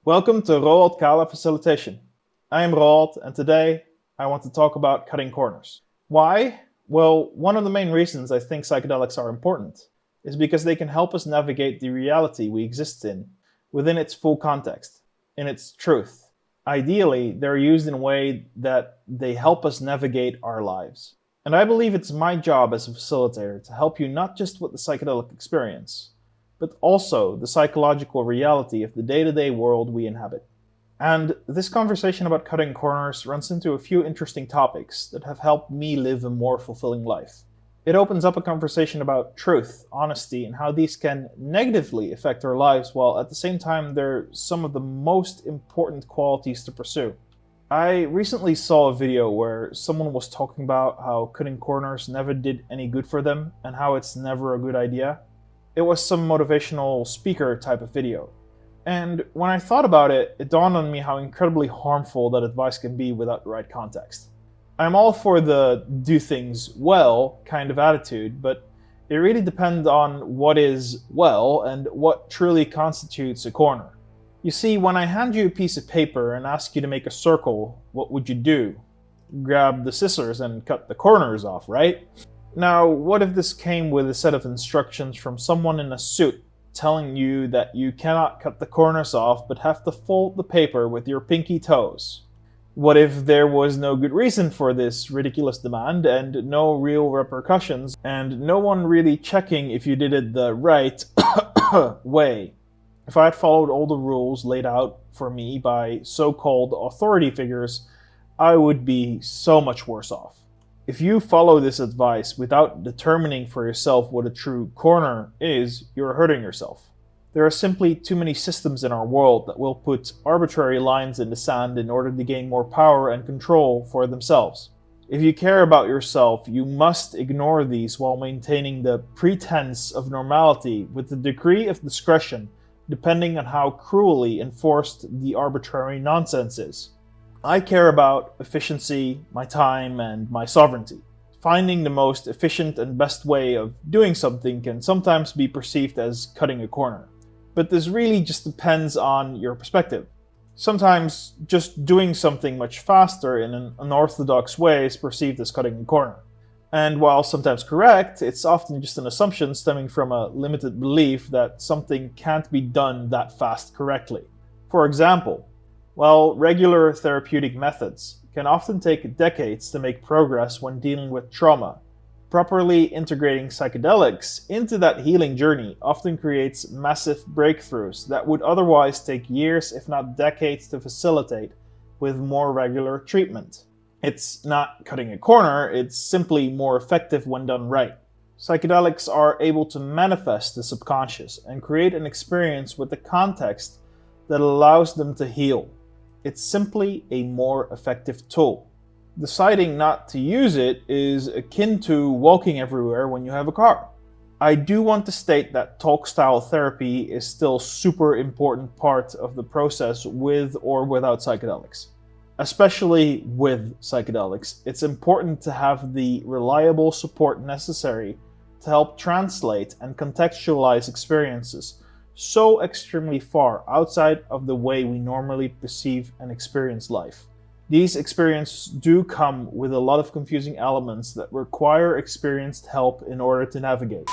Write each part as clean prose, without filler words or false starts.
Welcome to Roald Kala Facilitation. I am Roald, and today I want to talk about cutting corners. Why? Well, one of the main reasons I think psychedelics are important is because they can help us navigate the reality we exist in within its full context, in its truth. Ideally, they're used in a way that they help us navigate our lives. And I believe it's my job as a facilitator to help you not just with the psychedelic experience, but also the psychological reality of the day-to-day world we inhabit. And this conversation about cutting corners runs into a few interesting topics that have helped me live a more fulfilling life. It opens up a conversation about truth, honesty, and how these can negatively affect our lives, while at the same time they're some of the most important qualities to pursue. I recently saw a video where someone was talking about how cutting corners never did any good for them and how it's never a good idea. It was some motivational speaker type of video. And when I thought about it, it dawned on me how incredibly harmful that advice can be without the right context. I'm all for the do things well kind of attitude, but it really depends on what is well and what truly constitutes a corner. You see, when I hand you a piece of paper and ask you to make a circle, what would you do? Grab the scissors and cut the corners off, right? Now, what if this came with a set of instructions from someone in a suit telling you that you cannot cut the corners off but have to fold the paper with your pinky toes? What if there was no good reason for this ridiculous demand and no real repercussions and no one really checking if you did it the right way? If I had followed all the rules laid out for me by so-called authority figures, I would be so much worse off. If you follow this advice without determining for yourself what a true corner is, you're hurting yourself. There are simply too many systems in our world that will put arbitrary lines in the sand in order to gain more power and control for themselves. If you care about yourself, you must ignore these while maintaining the pretense of normality with the degree of discretion depending on how cruelly enforced the arbitrary nonsense is. I care about efficiency, my time, and my sovereignty. Finding the most efficient and best way of doing something can sometimes be perceived as cutting a corner. But this really just depends on your perspective. Sometimes just doing something much faster in an unorthodox way is perceived as cutting a corner. And while sometimes correct, it's often just an assumption stemming from a limited belief that something can't be done that fast correctly. For example, while regular therapeutic methods can often take decades to make progress when dealing with trauma, properly integrating psychedelics into that healing journey often creates massive breakthroughs that would otherwise take years, if not decades, to facilitate with more regular treatment. It's not cutting a corner, it's simply more effective when done right. Psychedelics are able to manifest the subconscious and create an experience with the context that allows them to heal. It's simply a more effective tool. Deciding not to use it is akin to walking everywhere when you have a car. I do want to state that talk-style therapy is still a super important part of the process with or without psychedelics. Especially with psychedelics, it's important to have the reliable support necessary to help translate and contextualize experiences so extremely far outside of the way we normally perceive and experience life. These experiences do come with a lot of confusing elements that require experienced help in order to navigate.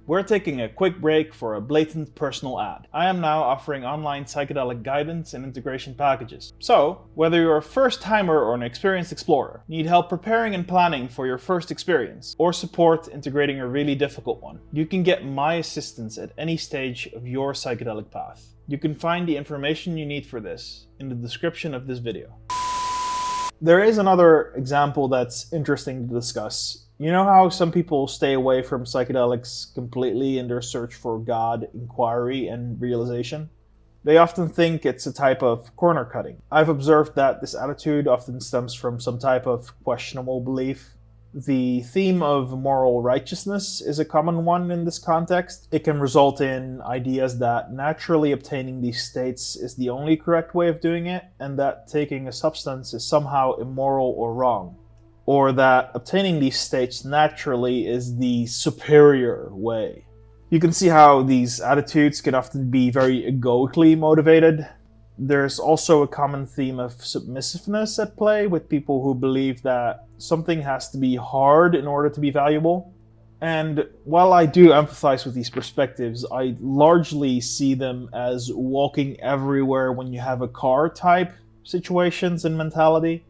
We're taking a quick break for a blatant personal ad. I am now offering online psychedelic guidance and integration packages. So, whether you're a first-timer or an experienced explorer, need help preparing and planning for your first experience, or support integrating a really difficult one, you can get my assistance at any stage of your psychedelic path. You can find the information you need for this in the description of this video. There is another example that's interesting to discuss. You know how some people stay away from psychedelics completely in their search for God, inquiry, and realization? They often think it's a type of corner cutting. I've observed that this attitude often stems from some type of questionable belief. The theme of moral righteousness is a common one in this context. It can result in ideas that naturally obtaining these states is the only correct way of doing it, and that taking a substance is somehow immoral or wrong. Or that obtaining these states naturally is the superior way. You can see how these attitudes can often be very egoically motivated. There's also a common theme of submissiveness at play with people who believe that something has to be hard in order to be valuable. And while I do empathize with these perspectives, I largely see them as walking everywhere when you have a car type situations and mentality.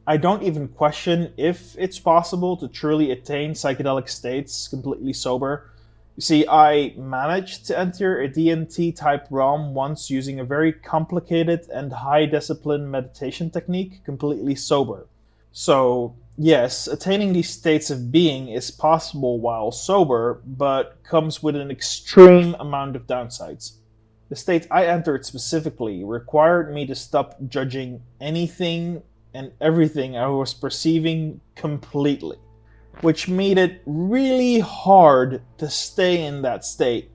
I don't even question if it's possible to truly attain psychedelic states completely sober. You see, I managed to enter a DMT type realm once using a very complicated and high discipline meditation technique completely sober. So, yes, attaining these states of being is possible while sober, but comes with an extreme amount of downsides. The state I entered specifically required me to stop judging anything and everything I was perceiving completely, which made it really hard to stay in that state.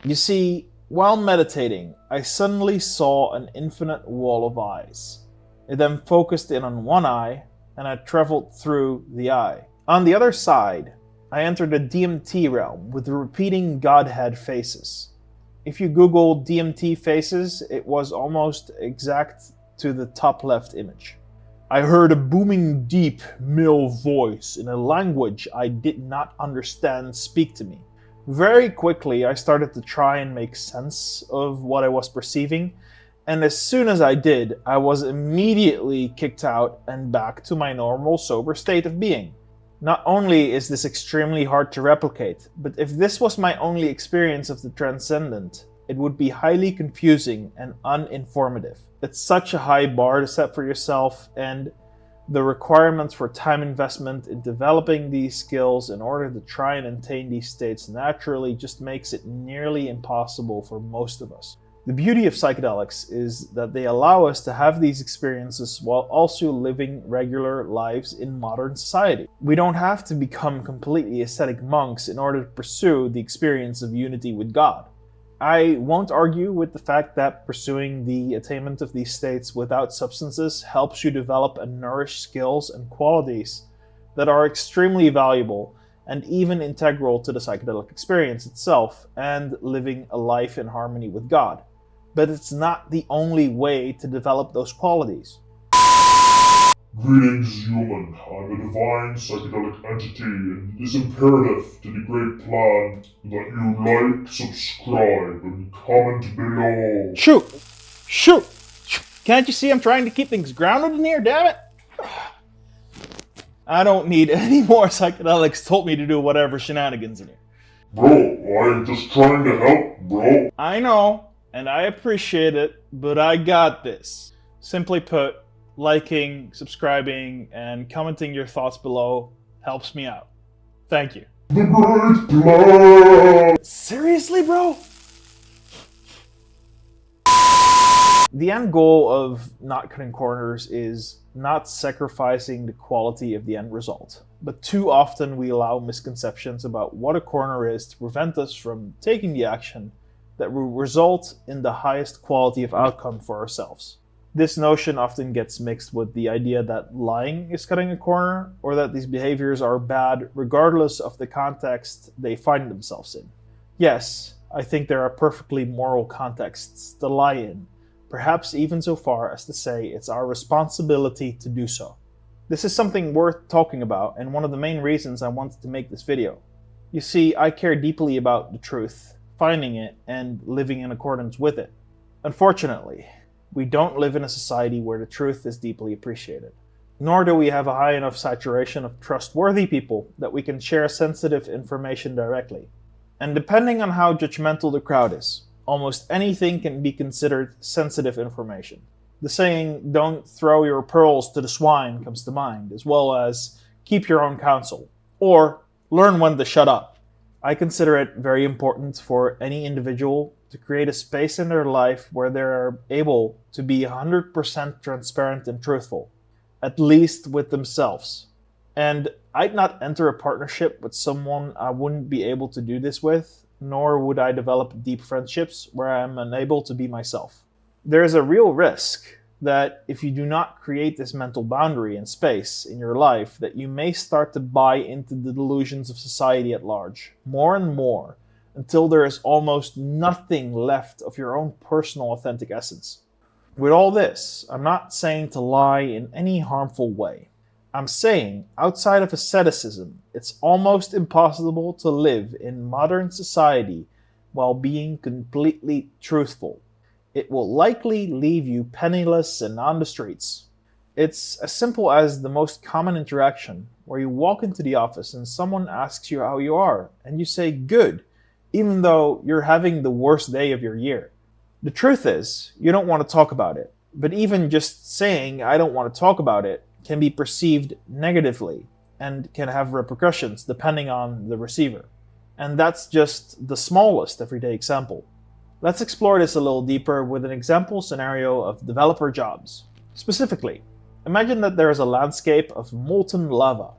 You see, while meditating, I suddenly saw an infinite wall of eyes. It then focused in on one eye, and I traveled through the eye. On the other side, I entered the DMT realm with repeating Godhead faces. If you Google DMT faces, it was almost exact to the top left image. I heard a booming, deep male voice in a language I did not understand speak to me. Very quickly, I started to try and make sense of what I was perceiving, and as soon as I did, I was immediately kicked out and back to my normal sober state of being. Not only is this extremely hard to replicate, but if this was my only experience of the transcendent, it would be highly confusing and uninformative. It's such a high bar to set for yourself, and the requirements for time investment in developing these skills in order to try and attain these states naturally just makes it nearly impossible for most of us. The beauty of psychedelics is that they allow us to have these experiences while also living regular lives in modern society. We don't have to become completely ascetic monks in order to pursue the experience of unity with God. I won't argue with the fact that pursuing the attainment of these states without substances helps you develop and nourish skills and qualities that are extremely valuable and even integral to the psychedelic experience itself and living a life in harmony with God. But it's not the only way to develop those qualities. Greetings, human. I'm a divine psychedelic entity, and it is imperative to the great plan that you like, subscribe, and comment below. Shoot! Can't you see I'm trying to keep things grounded in here, damn it? I don't need any more psychedelics told me to do whatever shenanigans in here. Bro, I'm just trying to help, bro. I know, and I appreciate it, but I got this. Simply put, liking, subscribing, and commenting your thoughts below helps me out. Thank you. The great plan! Seriously, bro? The end goal of not cutting corners is not sacrificing the quality of the end result. But too often we allow misconceptions about what a corner is to prevent us from taking the action that will result in the highest quality of outcome for ourselves. This notion often gets mixed with the idea that lying is cutting a corner, or that these behaviors are bad regardless of the context they find themselves in. Yes, I think there are perfectly moral contexts to lie in, perhaps even so far as to say it's our responsibility to do so. This is something worth talking about, and one of the main reasons I wanted to make this video. You see, I care deeply about the truth, finding it, and living in accordance with it. Unfortunately, we don't live in a society where the truth is deeply appreciated. Nor do we have a high enough saturation of trustworthy people that we can share sensitive information directly. And depending on how judgmental the crowd is, almost anything can be considered sensitive information. The saying, "don't throw your pearls to the swine," comes to mind, as well as "keep your own counsel," or "learn when to shut up." I consider it very important for any individual to create a space in their life where they're able to be 100% transparent and truthful, at least with themselves. And I'd not enter a partnership with someone I wouldn't be able to do this with, nor would I develop deep friendships where I am unable to be myself. There is a real risk that if you do not create this mental boundary and space in your life, that you may start to buy into the delusions of society at large, more and more, until there is almost nothing left of your own personal authentic essence. With all this, I'm not saying to lie in any harmful way. I'm saying, outside of asceticism, it's almost impossible to live in modern society while being completely truthful. It will likely leave you penniless and on the streets. It's as simple as the most common interaction where you walk into the office and someone asks you how you are, and you say good, even though you're having the worst day of your year. The truth is, you don't want to talk about it, but even just saying I don't want to talk about it can be perceived negatively and can have repercussions depending on the receiver. And that's just the smallest everyday example. Let's explore this a little deeper with an example scenario of developer jobs. Specifically, imagine that there is a landscape of molten lava,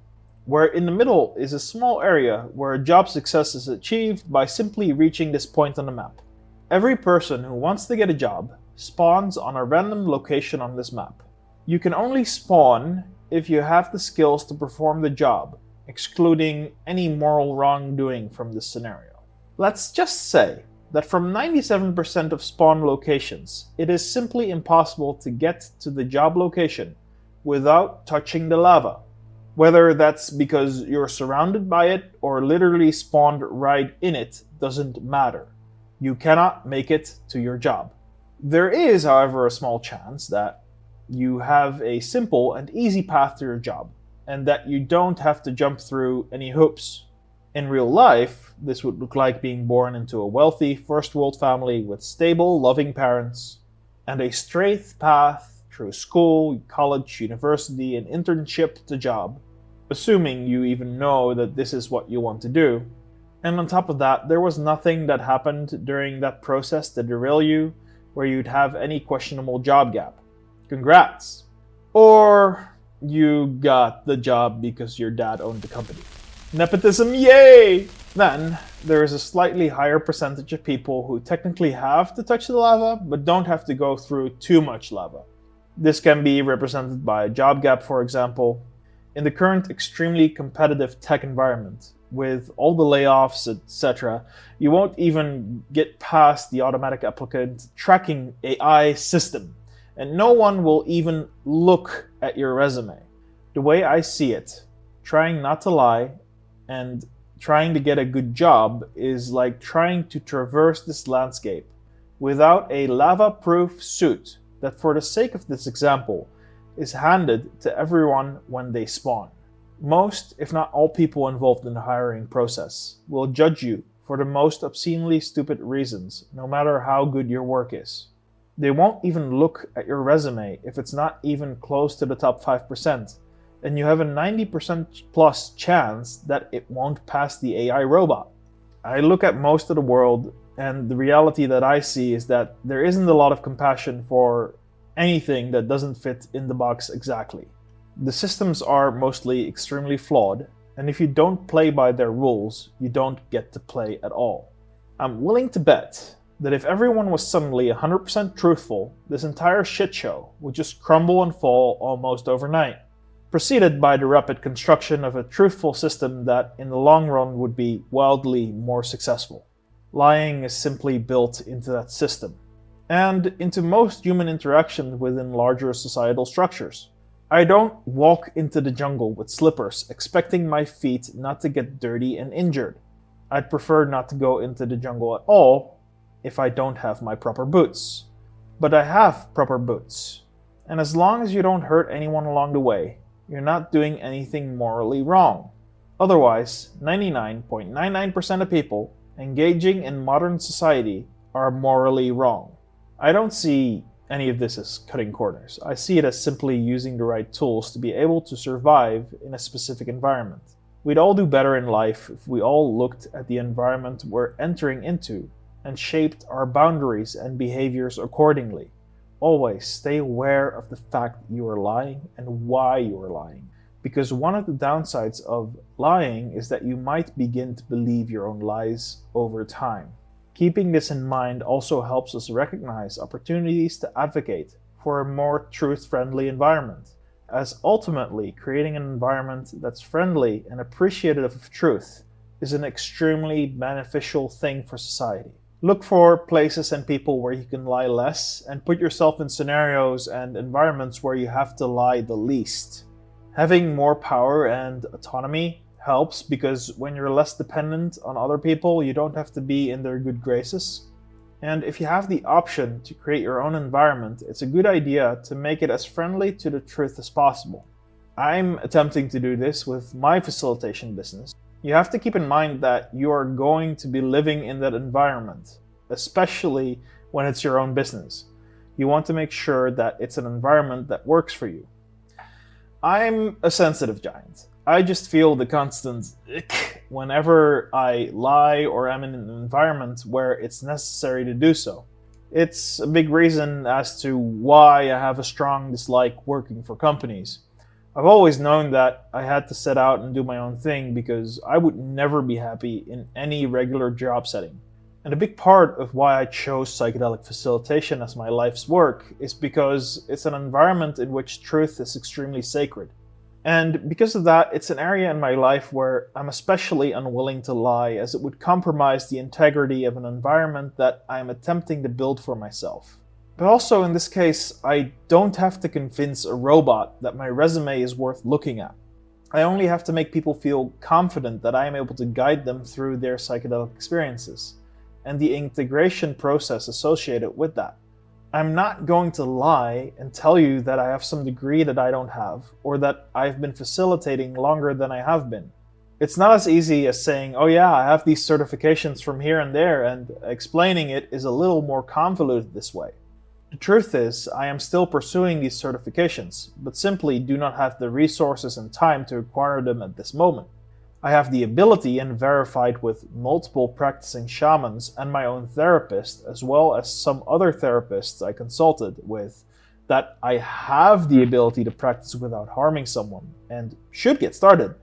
where in the middle is a small area where job success is achieved by simply reaching this point on the map. Every person who wants to get a job spawns on a random location on this map. You can only spawn if you have the skills to perform the job, excluding any moral wrongdoing from this scenario. Let's just say that from 97% of spawn locations, it is simply impossible to get to the job location without touching the lava. Whether that's because you're surrounded by it or literally spawned right in it doesn't matter. You cannot make it to your job. There is, however, a small chance that you have a simple and easy path to your job, and that you don't have to jump through any hoops. In real life, this would look like being born into a wealthy first world family with stable, loving parents, and a straight path through school, college, university, and internship to job, assuming you even know that this is what you want to do. And on top of that, there was nothing that happened during that process to derail you where you'd have any questionable job gap. Congrats! Or you got the job because your dad owned the company. Nepotism, yay! Then, there is a slightly higher percentage of people who technically have to touch the lava, but don't have to go through too much lava. This can be represented by a job gap, for example. In the current extremely competitive tech environment, with all the layoffs, etc., you won't even get past the automatic applicant tracking AI system, and no one will even look at your resume. The way I see it, trying not to lie and trying to get a good job is like trying to traverse this landscape without a lava-proof suit that, for the sake of this example, is handed to everyone when they spawn. Most, if not all people involved in the hiring process will judge you for the most obscenely stupid reasons, no matter how good your work is. They won't even look at your resume if it's not even close to the top 5%, and you have a 90% plus chance that it won't pass the AI robot. I look at most of the world, and the reality that I see is that there isn't a lot of compassion for anything that doesn't fit in the box exactly. The systems are mostly extremely flawed, and if you don't play by their rules, you don't get to play at all. I'm willing to bet that if everyone was suddenly 100% truthful, this entire shit show would just crumble and fall almost overnight, preceded by the rapid construction of a truthful system that in the long run would be wildly more successful. Lying is simply built into that system, and into most human interactions within larger societal structures. I don't walk into the jungle with slippers expecting my feet not to get dirty and injured. I'd prefer not to go into the jungle at all if I don't have my proper boots. But I have proper boots. And as long as you don't hurt anyone along the way, you're not doing anything morally wrong. Otherwise, 99.99% of people engaging in modern society are morally wrong. I don't see any of this as cutting corners. I see it as simply using the right tools to be able to survive in a specific environment. We'd all do better in life if we all looked at the environment we're entering into and shaped our boundaries and behaviors accordingly. Always stay aware of the fact you are lying and why you are lying. Because one of the downsides of lying is that you might begin to believe your own lies over time. Keeping this in mind also helps us recognize opportunities to advocate for a more truth-friendly environment, as ultimately creating an environment that's friendly and appreciative of truth is an extremely beneficial thing for society. Look for places and people where you can lie less, and put yourself in scenarios and environments where you have to lie the least. Having more power and autonomy helps because when you're less dependent on other people, you don't have to be in their good graces. And if you have the option to create your own environment, it's a good idea to make it as friendly to the truth as possible. I'm attempting to do this with my facilitation business. You have to keep in mind that you are going to be living in that environment, especially when it's your own business. You want to make sure that it's an environment that works for you. I'm a sensitive giant. I just feel the constant ick whenever I lie or am in an environment where it's necessary to do so. It's a big reason as to why I have a strong dislike working for companies. I've always known that I had to set out and do my own thing because I would never be happy in any regular job setting. And a big part of why I chose psychedelic facilitation as my life's work is because it's an environment in which truth is extremely sacred. And because of that, it's an area in my life where I'm especially unwilling to lie, as it would compromise the integrity of an environment that I'm attempting to build for myself. But also in this case, I don't have to convince a robot that my resume is worth looking at. I only have to make people feel confident that I am able to guide them through their psychedelic experiences, and the integration process associated with that. I'm not going to lie and tell you that I have some degree that I don't have, or that I've been facilitating longer than I have been. It's not as easy as saying, oh yeah, I have these certifications from here and there, and explaining it is a little more convoluted this way. The truth is, I am still pursuing these certifications, but simply do not have the resources and time to acquire them at this moment. I have the ability, and verified with multiple practicing shamans and my own therapist, as well as some other therapists I consulted with, that I have the ability to practice without harming someone, and should get started.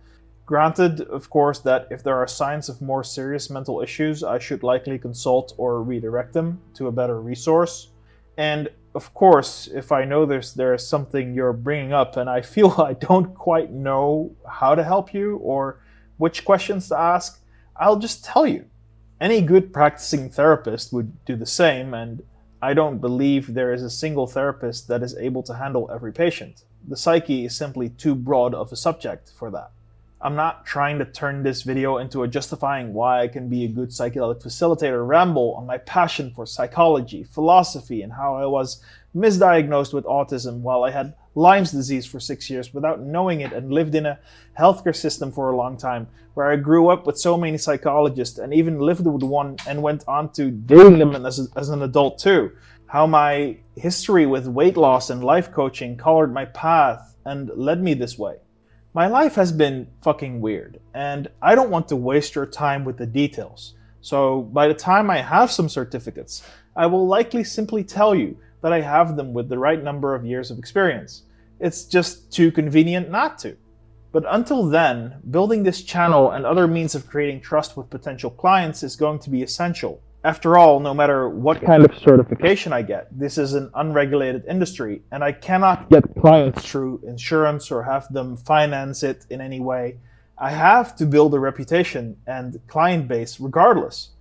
Granted, of course, that if there are signs of more serious mental issues, I should likely consult or redirect them to a better resource. And of course, if I know there is something you're bringing up and I feel I don't quite know how to help you or which questions to ask, I'll just tell you. Any good practicing therapist would do the same, and I don't believe there is a single therapist that is able to handle every patient. The psyche is simply too broad of a subject for that. I'm not trying to turn this video into a justifying why I can be a good psychedelic facilitator ramble on my passion for psychology, philosophy, and how I was misdiagnosed with autism while I had Lyme's disease for 6 years without knowing it and lived in a healthcare system for a long time, where I grew up with so many psychologists and even lived with one and went on to dating them as an adult too. How my history with weight loss and life coaching colored my path and led me this way. My life has been fucking weird, and I don't want to waste your time with the details. So by the time I have some certificates, I will likely simply tell you that I have them with the right number of years of experience. It's just too convenient not to. But until then, building this channel and other means of creating trust with potential clients is going to be essential. After all, no matter what kind of certification I get, this is an unregulated industry, and I cannot get clients through insurance or have them finance it in any way. I have to build a reputation and client base regardless.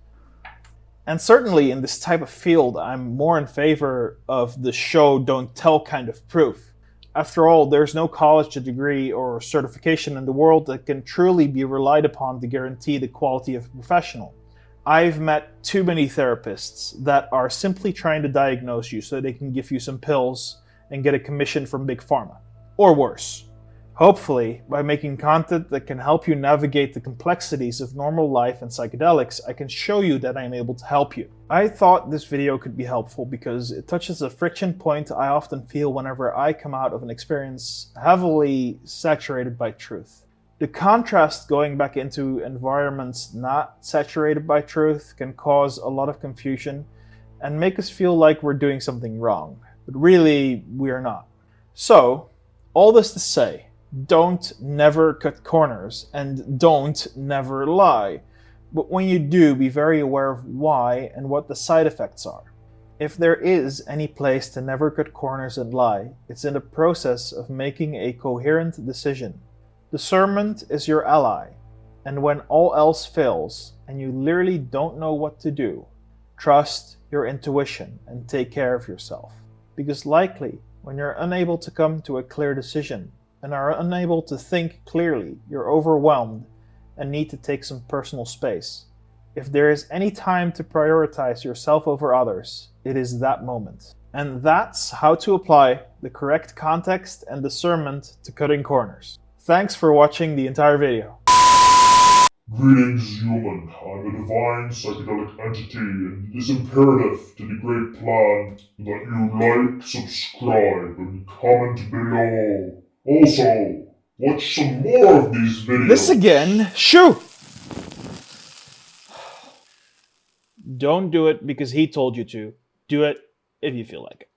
And certainly in this type of field, I'm more in favor of the show don't tell kind of proof. After all, there's no college degree or certification in the world that can truly be relied upon to guarantee the quality of a professional. I've met too many therapists that are simply trying to diagnose you so they can give you some pills and get a commission from Big Pharma. Or worse. Hopefully, by making content that can help you navigate the complexities of normal life and psychedelics, I can show you that I am able to help you. I thought this video could be helpful because it touches a friction point I often feel whenever I come out of an experience heavily saturated by truth. The contrast going back into environments not saturated by truth can cause a lot of confusion and make us feel like we're doing something wrong, but really we are not. So, all this to say, don't never cut corners and don't never lie. But when you do, be very aware of why and what the side effects are. If there is any place to never cut corners and lie, it's in the process of making a coherent decision. Discernment is your ally, and when all else fails and you literally don't know what to do, Trust your intuition and take care of yourself. Because likely, when you're unable to come to a clear decision and are unable to think clearly, you're overwhelmed and need to take some personal space. If there is any time to prioritize yourself over others, it is that moment. And that's how to apply the correct context and discernment to cutting corners. Thanks for watching the entire video. Greetings, human. I'm a divine psychedelic entity, and it is imperative to the great plan that you like, subscribe, and comment below. Also, watch some more of these videos. This again? Shoo! Don't do it because he told you to. Do it if you feel like it.